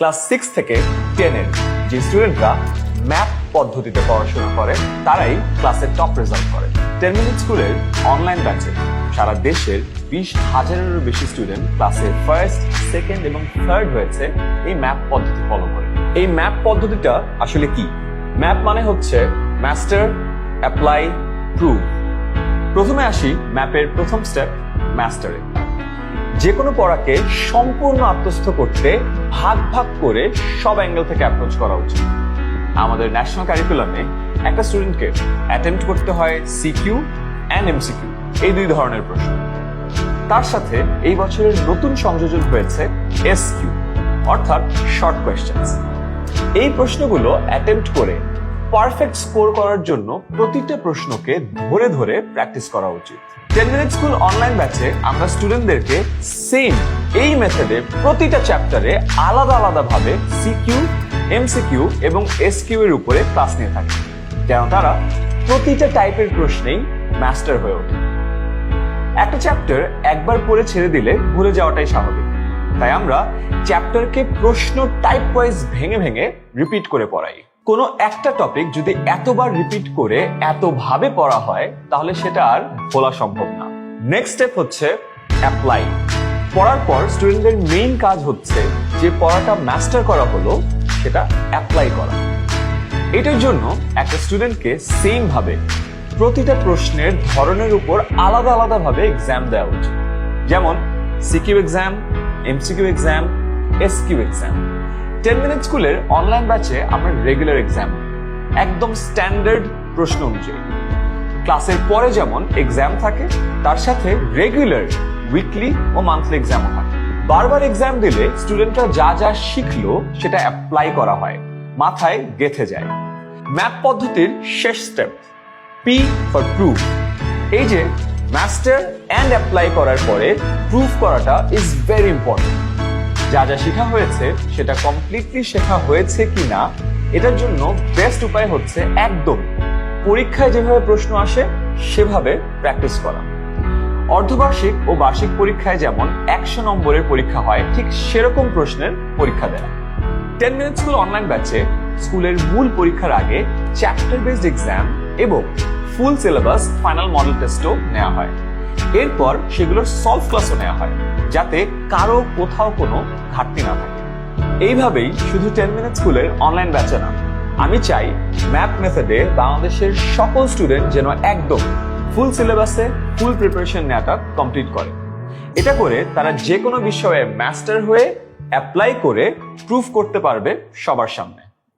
Class 6 থেকে 10 এর যে স্টুডেন্টরা ম্যাপ পদ্ধতিতে পড়াশোনা করে তারাই ক্লাসের টপ রেজাল্ট করে। 10 মিনিট স্কুলের অনলাইন ব্যাচে সারা দেশের 20,000-এরও বেশি স্টুডেন্ট ক্লাসে ফার্স্ট, সেকেন্ড এবং থার্ড হয়েছে এই ম্যাপ পদ্ধতি ফলো করে। এই ম্যাপ পদ্ধতিটা আসলে কি? ম্যাপ মানে হচ্ছে মাস্টার, অ্যাপ্লাই, প্রুভ। প্রথমে আসি ম্যাপের প্রথম স্টেপ, মাস্টারে। যে কোনো পড়াকে সম্পূর্ণ আত্মস্থ করতে ভাগ ভাগ করে সব অ্যাঙ্গেল থেকে অ্যাপ্রোচ করা উচিত। আমাদের ন্যাশনাল কারিকুলামে একটা স্টুডেন্টকে অ্যাটেম্প্ট করতে হয় সিকিউ অ্যান্ড এমসিকিউ, এই দুই ধরনের প্রশ্ন। তার সাথে এই বছরের নতুন সংযোজন হয়েছে এসকিউ, অর্থাৎ শর্ট কোয়েশ্চেন্স। এই প্রশ্নগুলো অ্যাটেম্প্ট করে পারফেক্ট স্কোর করার জন্য প্রতিটা প্রশ্নকে ধরে ধরে প্র্যাকটিস করা উচিত। 10 মিনিট স্কুল অনলাইন ব্যাচে আমরা স্টুডেন্টদেরকে সেম এই মেথডে প্রতিটা চ্যাপ্টারে আলাদা আলাদা ভাবে সিকিউ, এমসিকিউ এবং এসকিউ এর উপরে ক্লাস নিয়ে থাকি, যেন তারা প্রতিটা টাইপের প্রশ্নেই মাস্টার হয়ে ওঠে। একটা চ্যাপ্টার একবার পড়ে ছেড়ে দিলে ভুলে যাওয়াটাই স্বাভাবিক, তাই আমরা চ্যাপ্টারকে প্রশ্ন টাইপ ওয়াইজ ভেঙে ভেঙে রিপিট করে পড়াই। কোনো একটা টপিক যদি এতবার রিপিট করে এতভাবে পড়া হয় তাহলে সেটা আর ভোলা সম্ভব না। নেক্সট স্টেপ হচ্ছে অ্যাপ্লাই। পড়ার পর স্টুডেন্টদের মেইন কাজ হচ্ছে যে পড়াটা মাস্টার করা হলো সেটা অ্যাপ্লাই করা। এটার জন্য একটা স্টুডেন্টকে সেম ভাবে প্রতিটা প্রশ্নের ধরনের উপর আলাদা আলাদা ভাবে এক্সাম দেওয়া উচিত, যেমন CQ exam, MCQ exam, SQ exam. 10 minute স্কুলের অনলাইন ব্যাচে আমরা রেগুলার এক্সাম, একদম স্ট্যান্ডার্ড প্রশ্ন অনুযায়ী। ক্লাসের পরে যেমন এক্সাম থাকে তার সাথে রেগুলার উইকলি ও মান্থলি এক্সামও থাকে। বারবার এক্সাম দিলে স্টুডেন্টরা যা যা শিখলো সেটা অ্যাপ্লাই করা হয়, মাথায় গেঁথে যায়। ম্যাপ পদ্ধতির শেষ স্টেপ, পি ফর প্রুফ। এই যে মাস্টার অ্যান্ড অ্যাপ্লাই করার পরে প্রুফ করাটা ইজ ভেরি ইম্পর্টেন্ট। যা যা শেখা হয়েছে সেটা কমপ্লিটলি শেখা হয়েছে কিনা এটার জন্য বেস্ট উপায় হচ্ছে একদম পরীক্ষায় যেভাবে প্রশ্ন আসে সেভাবে প্র্যাকটিস করা। অর্ধবার্ষিক ও বার্ষিক পরীক্ষায় যেমন 100 নম্বরের পরীক্ষা হয়, ঠিক সেরকম প্রশ্নের পরীক্ষা দেয়। 10 মিনিট স্কুল অনলাইন ব্যাচে স্কুলের মূল পরীক্ষার আগে চ্যাপ্টার বেসড এক্সাম এবং ফুল সিলেবাস ফাইনাল মডেল টেস্টও নেওয়া হয়। এরপর সেগুলোর সলভ ক্লাসও নেওয়া হয়, যাতে কারো কোথাও কোনো ঘাটতি না থাকে। এইভাবেই শুধু 10 মিনিট স্কুলের অনলাইন ব্যাচে না, আমি চাই ম্যাপ মেথডে বাংলাদেশের সকল স্টুডেন্ট যেন একদম ফুল সিলেবাসে ফুল প্রিপারেশন নেওয়াটা কমপ্লিট করে। এটা করে তারা যে কোনো বিষয়ে মাস্টার হয়ে অ্যাপ্লাই করে প্রুফ করতে পারবে সবার সামনে।